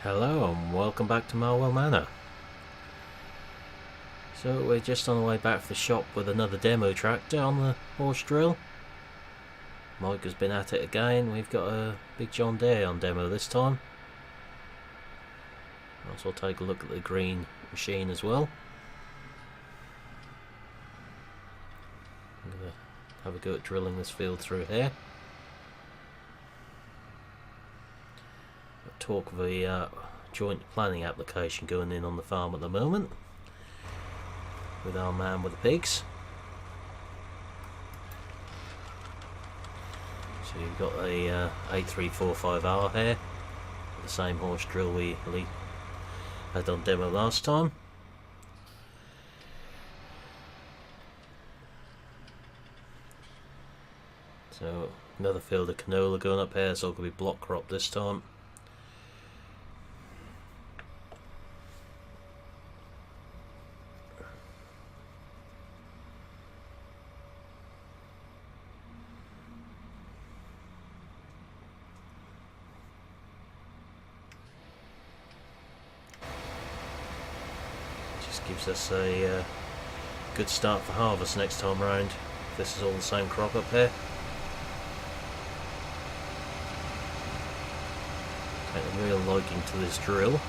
Hello and welcome back to Marwell Manor. So we're just on the way back from the shop with another demo tractor on the horse drill. Mike has been at it again. We've got a big John Deere on demo this time. Also take a look at the green machine as well. I'm going to have a go at drilling this field through here. Talk of a joint planning application going in on the farm at the moment with our man with the pigs. So you've got a 8345R here, the same horse drill we had on demo last time. So another field of canola going up here, so it's going to be block crop this time. Gives us a good start for harvest next time round. This is all the same crop up here. Take a real liking to this drill.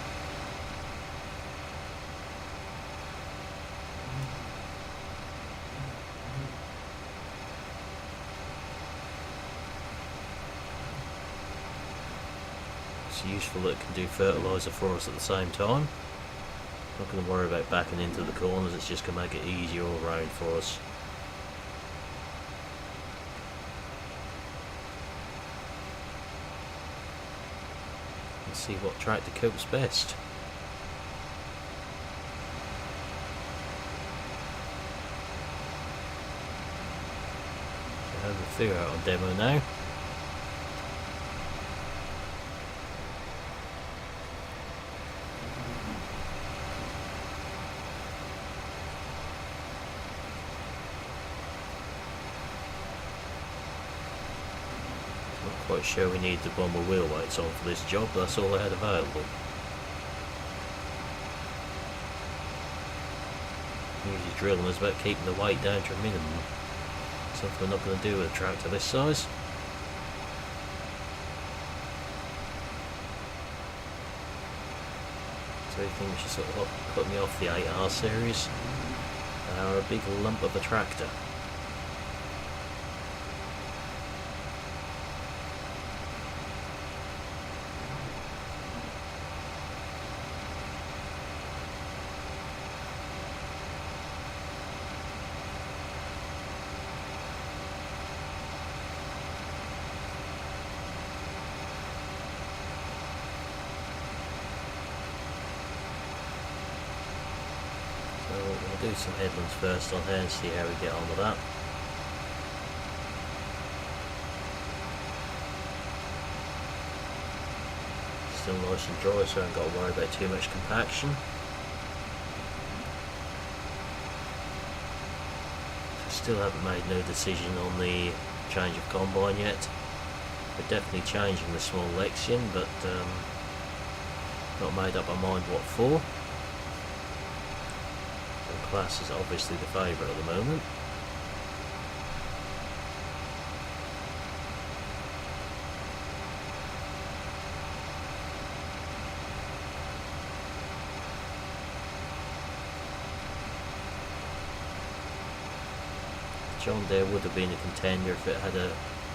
It's useful that it can do fertiliser for us at the same time. Not going to worry about backing into the corners, it's just going to make it easier all round for us. Let's see what tractor copes best. So have the figure out on demo now. Quite sure we need the bomber wheel weights on for this job, but that's all I had available. Usually drilling is about keeping the weight down to a minimum. Something we're not going to do with a tractor this size. So you think we should sort of put me off the 8R series? Or a big lump of a tractor. We'll do some headlands first on here and see how we get on with that. Still nice and dry, so I haven't got to worry about too much compaction. Still haven't made no decision on the change of combine yet. We're definitely changing the small Lexion, but not made up my mind what for. Class is obviously the favourite at the moment. John Deere would have been a contender if it had an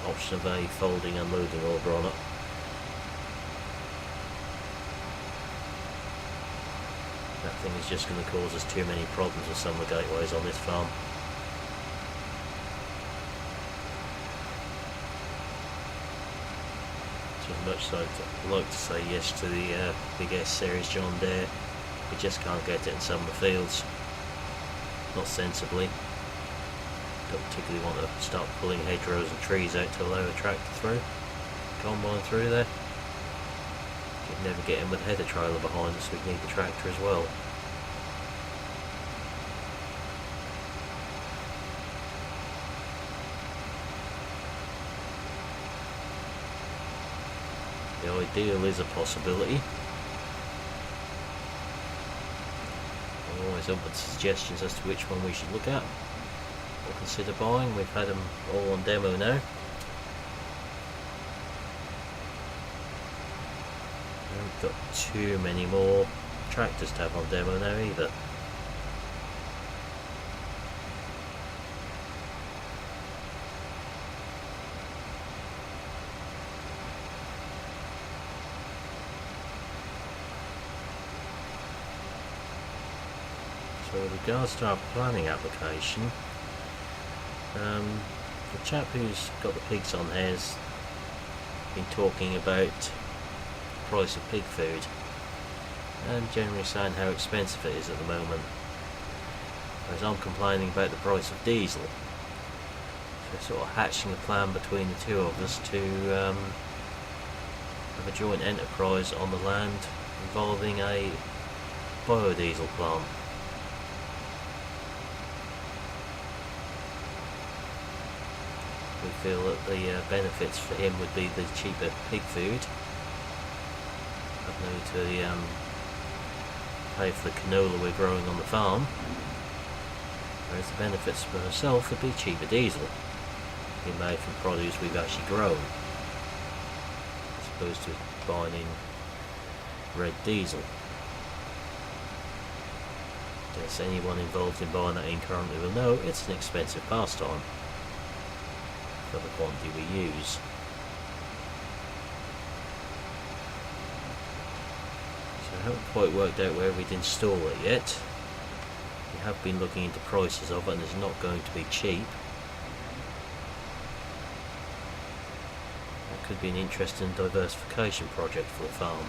option of a folding and loading order on it. That thing is just going to cause us too many problems with some of the gateways on this farm. So as much as I'd like to say yes to the big S series John Deere, we just can't get it in some of the fields. Not sensibly. Don't particularly want to start pulling hedgerows and trees out to allow a tractor through, combine through there. You'd never get in with a header trailer behind us, we'd need the tractor as well. The ideal is a possibility. guys up with suggestions as to which one we should look at or consider buying. We've had them all on demo now. We haven't got too many more tractors to have on demo now either. So with regards to our planning application, the chap who's got the pigs on has been talking about the price of pig food and generally saying how expensive it is at the moment, whereas I'm complaining about the price of diesel. So sort of hatching a plan between the two of us to have a joint enterprise on the land involving a biodiesel plant. We feel that the benefits for him would be the cheaper pig food, having to pay for the canola we're growing on the farm, whereas the benefits for herself would be cheaper diesel, being made from produce we've actually grown, as opposed to buying in red diesel. Yes, anyone involved in buying that in currently will know it's an expensive pastime for the quantity we use. So I haven't quite worked out where we'd install it yet. We have been looking into prices of it and it's not going to be cheap. That could be an interesting diversification project for the farm.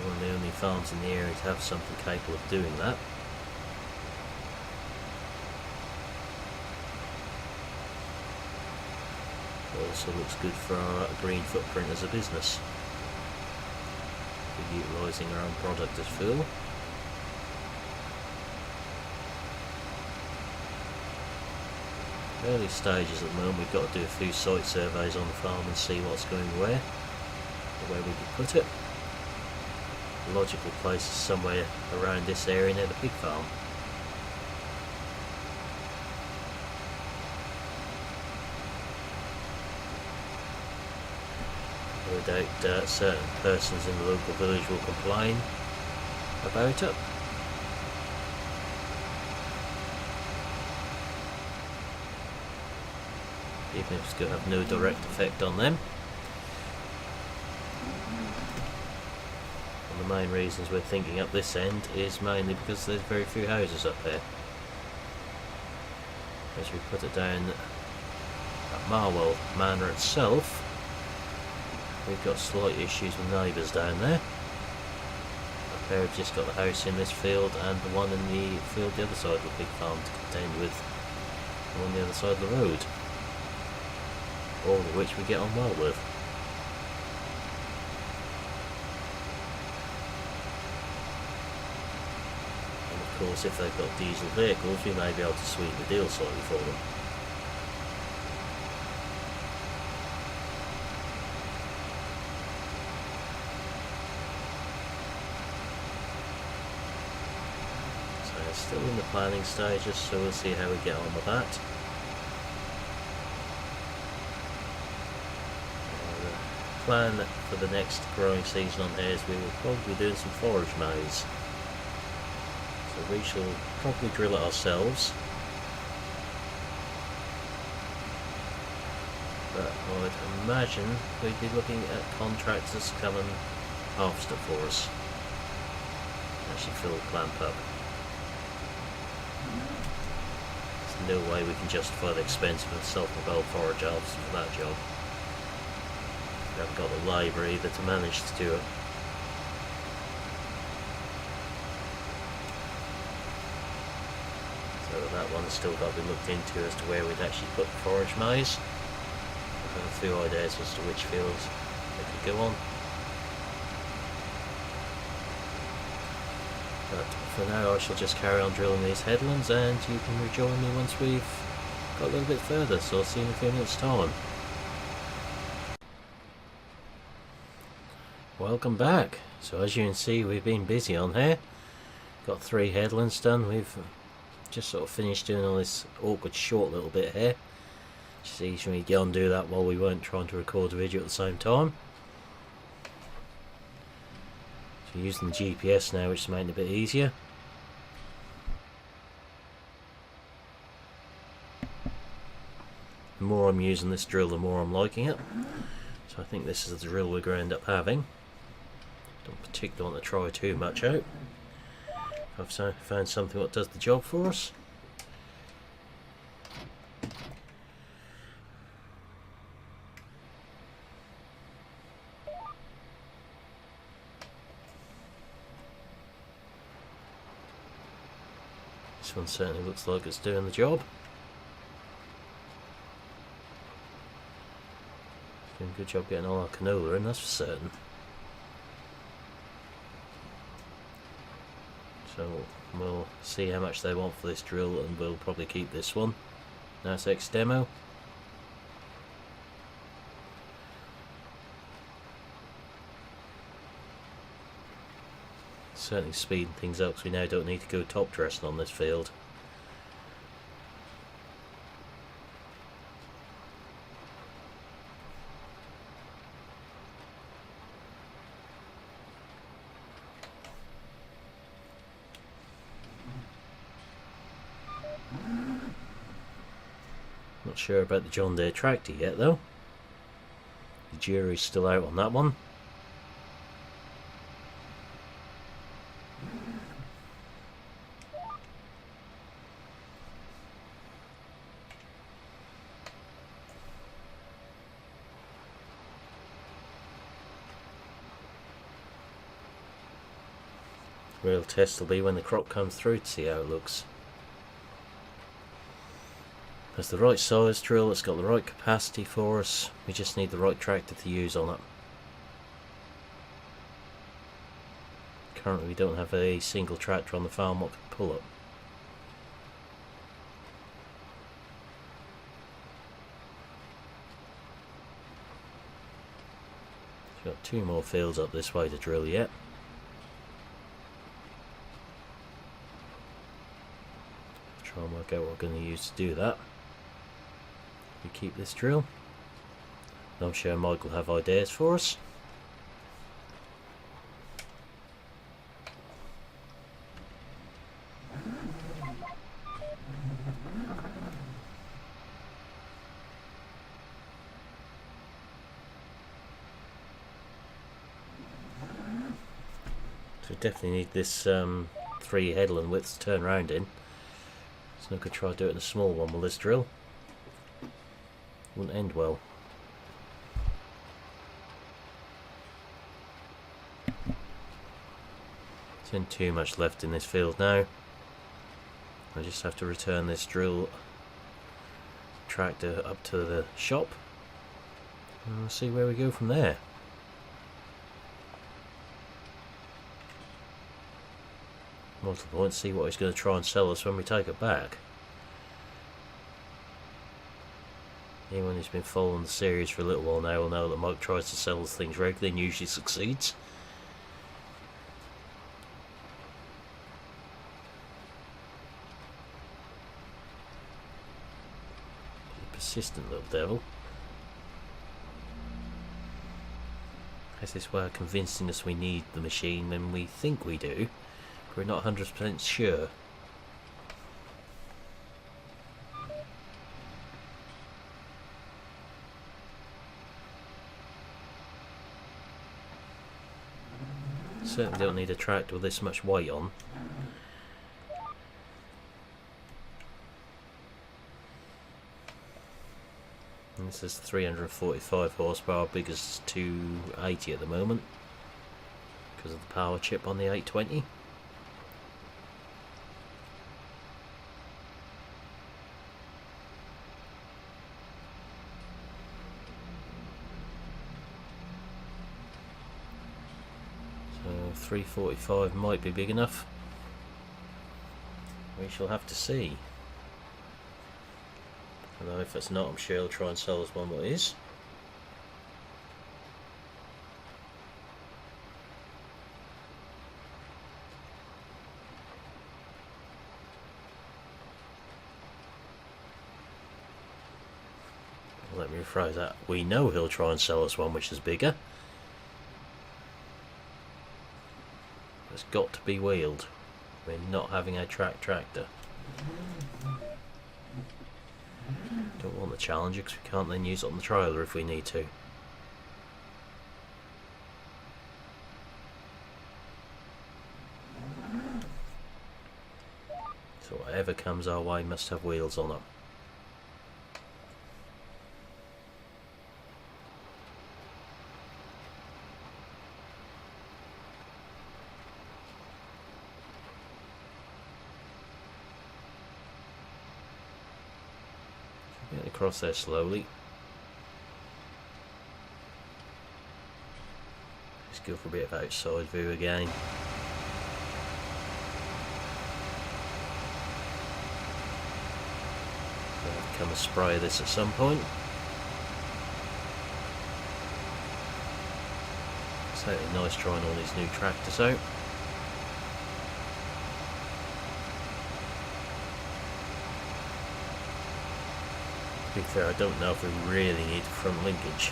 One of the only farms in the area to have something capable of doing that. It also looks good for our green footprint as a business. We're utilising our own product as fuel. Early stages at the moment, we've got to do a few site surveys on the farm and see what's going where we could put it. The logical place is somewhere around this area near the pig farm. No doubt certain persons in the local village will complain about it. Even if it's going to have no direct effect on them. The main reasons we're thinking up this end is mainly because there's very few houses up here. As we put it down at Marwell Manor itself, we've got slight issues with neighbours down there. Up here we've just got the house in this field and the one in the field the other side of the big farm to contend with on the other side of the road. All of which we get on well with. Of course, if they've got diesel vehicles, we may be able to sweeten the deal slightly for them. So it's still in the planning stages, so we'll see how we get on with that. The plan for the next growing season on here is we will probably be doing some forage maize. So we shall probably drill it ourselves, but I would imagine we'd be looking at contractors to come and harvest it for us, actually fill the clamp up. There's no way we can justify the expense of a self-propelled forage harvester for that job. We haven't got the labour either to manage to do it. That one's still got to be looked into as to where we'd actually put the forage maize. I've got a few ideas as to which fields they could go on. But for now I shall just carry on drilling these headlands and you can rejoin me once we've got a little bit further, so I'll see you in a few minutes time. Welcome back. So as you can see, we've been busy on here. Got 3 headlands done. We've just sort of finished doing all this awkward short little bit here. Just easy for me to go and do that while we weren't trying to record a video at the same time. So using the GPS now, which is making it a bit easier. The more I'm using this drill, the more I'm liking it. So I think this is the drill we're going to end up having. Don't particularly want to try too much out. I've found something that does the job for us. This one certainly looks like it's doing the job. Doing a good job getting all our canola in, that's for certain. So we'll see how much they want for this drill, and we'll probably keep this one. Nice X demo. Certainly speeding things up, because we now don't need to go top dressing on this field. Not sure about the John Deere tractor yet though. The jury's still out on that one. The real test will be when the crop comes through to see how it looks. It's the right size drill, it's got the right capacity for us, we just need the right tractor to use on it. Currently we don't have a single tractor on the farm that can pull it. We've got 2 more fields up this way to drill yet. Try and work out what we're going to use to do that. We keep this drill. I'm sure Mike will have ideas for us. So we definitely need this 3 headland widths to turn around in. So I could try to do it in a small one with this drill. Wouldn't end well. There isn't too much left in this field now. I just have to return this drill tractor up to the shop and we'll see where we go from there. Multiple points, see what he's going to try and sell us when we take it back. Anyone who's been following the series for a little while now will know that Mike tries to sell us things regularly and usually succeeds. He's a persistent little devil. Has this way of convincing us we need the machine when we think we do, but we're not 100% sure. Certainly don't need a tractor with this much weight on. And this is 345 horsepower, biggest 280 at the moment because of the power chip on the 820. So 345 might be big enough. We shall have to see. Although if it's not, I'm sure he'll try and sell us one that is. Let me rephrase that. We know he'll try and sell us one which is bigger. It's got to be wheeled. We're not having a tractor. Don't want the Challenger because we can't then use it on the trailer if we need to. So whatever comes our way must have wheels on them. Getting across there slowly. Let's go for a bit of outside view again. I'll have to come and spray this at some point. Certainly nice trying all these new tractors out. To be fair, I don't know if we really need front linkage.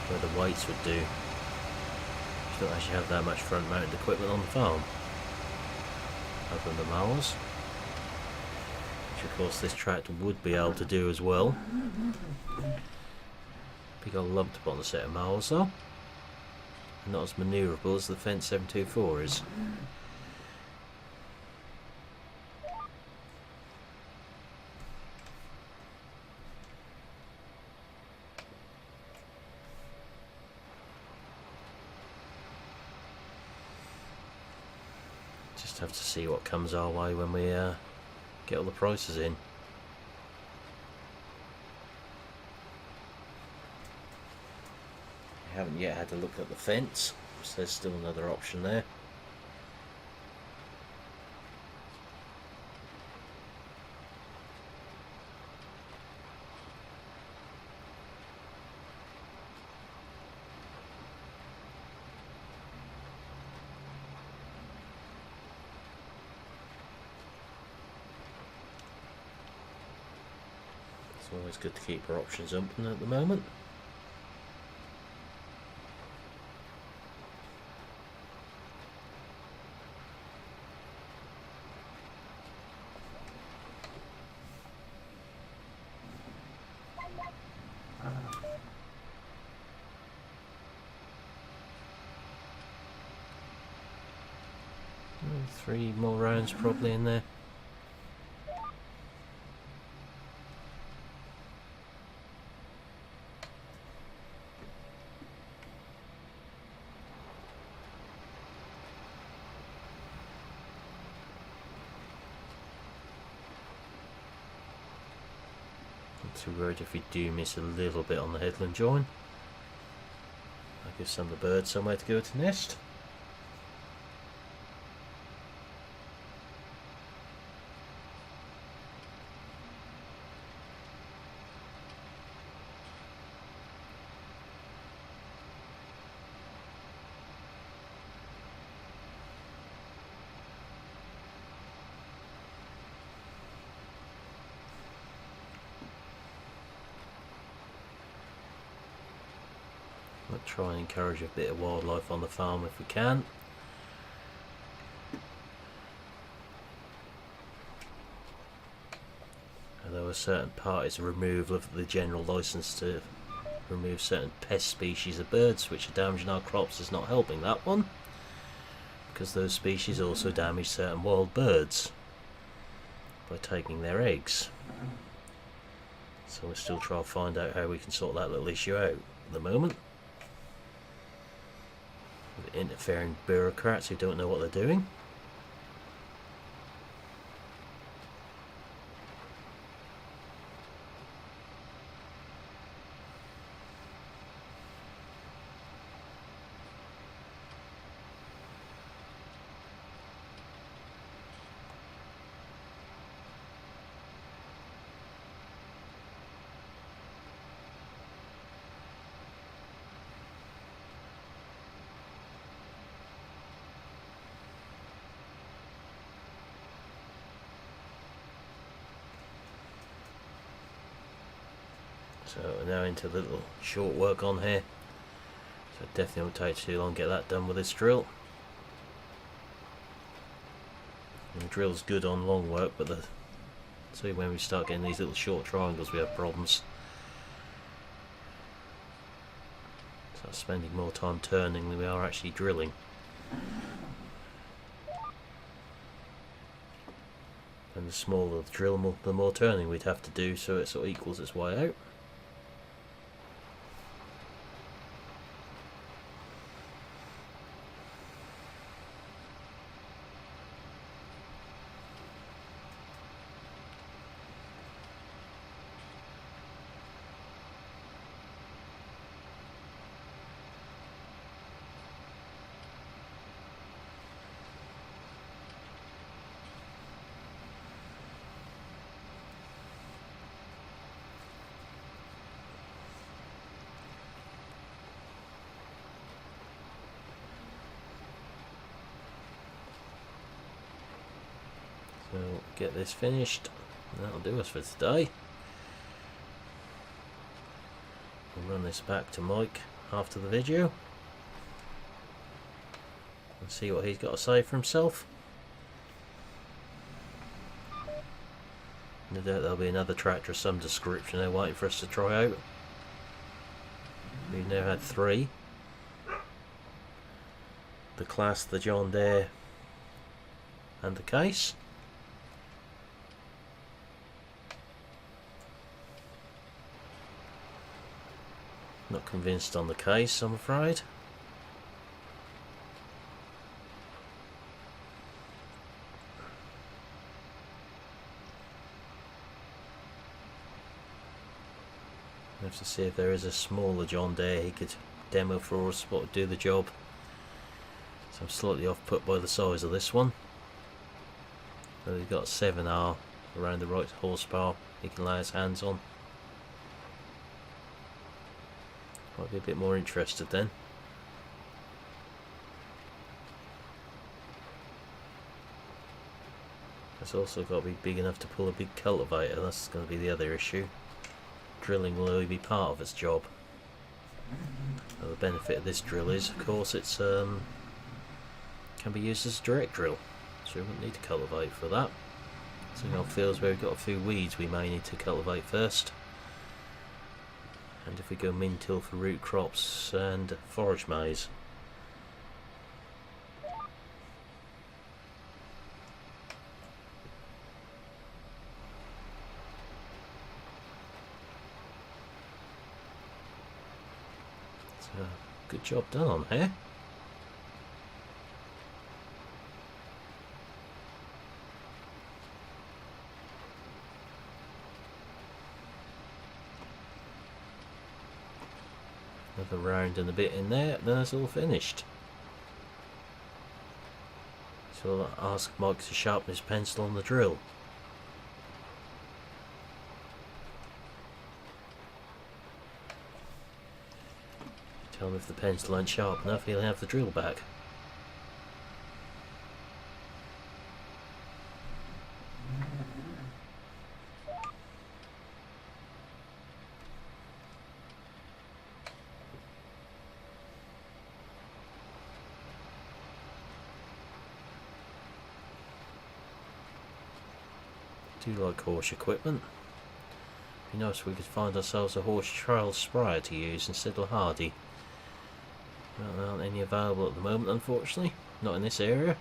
Where the weights would do. We don't actually have that much front mounted equipment on the farm. Other than the mowers. Which of course this tractor would be able to do as well. Big old lump to put on a set of mowers though. Not as manoeuvrable as the Fendt 724 is. Have to see what comes our way when we get all the prices in. I haven't yet had a look at the fence, so there's still another option there. It's always good to keep our options open at the moment. Three more rounds probably in there. Not too worried if we do miss a little bit on the headland join. I'll give some of the birds somewhere to go to nest. We'll try and encourage a bit of wildlife on the farm if we can. Although a certain part is a removal of the general license to remove certain pest species of birds which are damaging our crops is not helping that one, because those species also damage certain wild birds by taking their eggs. So we're still trying to find out how we can sort that little issue out at the moment. With interfering bureaucrats who don't know what they're doing. So we're now into the little short work on here. So it definitely won't take too long to get that done with this drill. And the drill's good on long work, but see, when we start getting these little short triangles we have problems. So spending more time turning than we are actually drilling. And the smaller the drill, the more turning we'd have to do, so it sort of equals its way out. So get this finished, and that'll do us for today. We'll run this back to Mike after the video and see what he's got to say for himself. No doubt there'll be another tractor of some description there waiting for us to try out. We've now had 3. The Class, the John Deere and the Case. Not convinced on the Case, I'm afraid. I have to see if there is a smaller John Deere he could demo for us what would do the job. So I'm slightly off put by the size of this one. So he's got 7R around the right horsepower he can lay his hands on. Might be a bit more interested then. It's also got to be big enough to pull a big cultivator. That's going to be the other issue. Drilling will only be part of its job. Now the benefit of this drill is, of course, it's can be used as a direct drill, so we won't need to cultivate for that. So we have fields where we've got a few weeds we may need to cultivate first. And if we go min-till for root crops and forage maize. So, good job done on here. Another round and a bit in there, then it's all finished. So I'll ask Mike to sharpen his pencil on the drill. Tell him if the pencil ain't sharp enough, he'll have the drill back. Do like horse equipment. Be nice if we could find ourselves a horse trail sprayer to use instead of Hardy. Well, there aren't any available at the moment, unfortunately. Not in this area.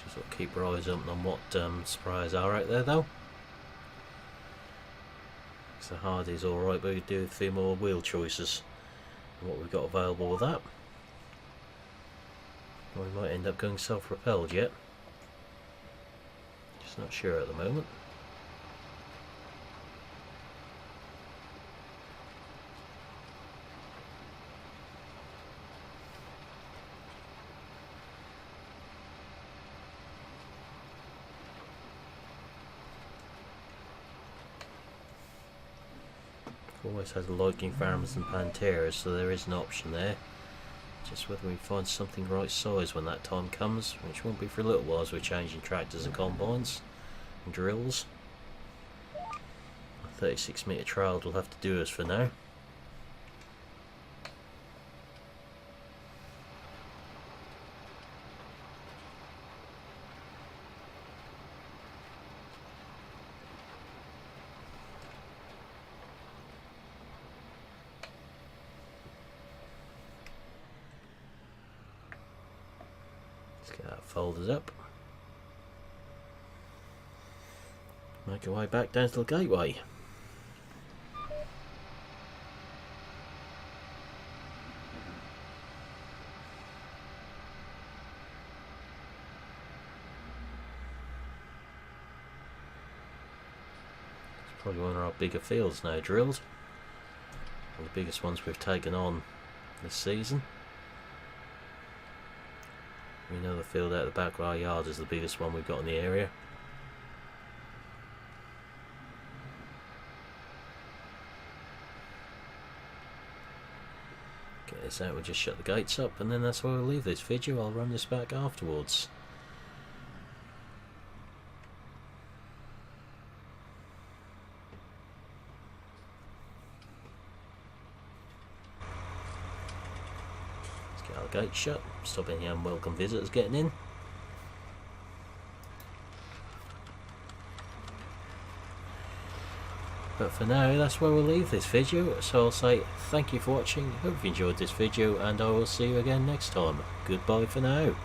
Just sort of keep our eyes open on what sprayers are out there though. So Hardy's alright, but we do a few more wheel choices and what we've got available with that. Or we might end up going self-propelled yet. Just not sure at the moment. always had a liking for Amazon Panteras, so there is an option there. Just whether we find something right size when that time comes, which won't be for a little while as we're changing tractors and combines and drills. A 36mm trowel will have to do us for now. Let's get that folded up. Make our way back down to the gateway. It's probably one of our bigger fields now drilled. One of the biggest ones we've taken on this season. We know the field out the back of our yard is the biggest one we've got in the area. Get this out, we'll just shut the gates up, and then that's where we'll leave this video. I'll run this back afterwards. Let's get our gate shut, stop any unwelcome visitors getting in. But for now, that's where we'll leave this video, so I'll say thank you for watching, hope you enjoyed this video, and I will see you again next time. Goodbye for now.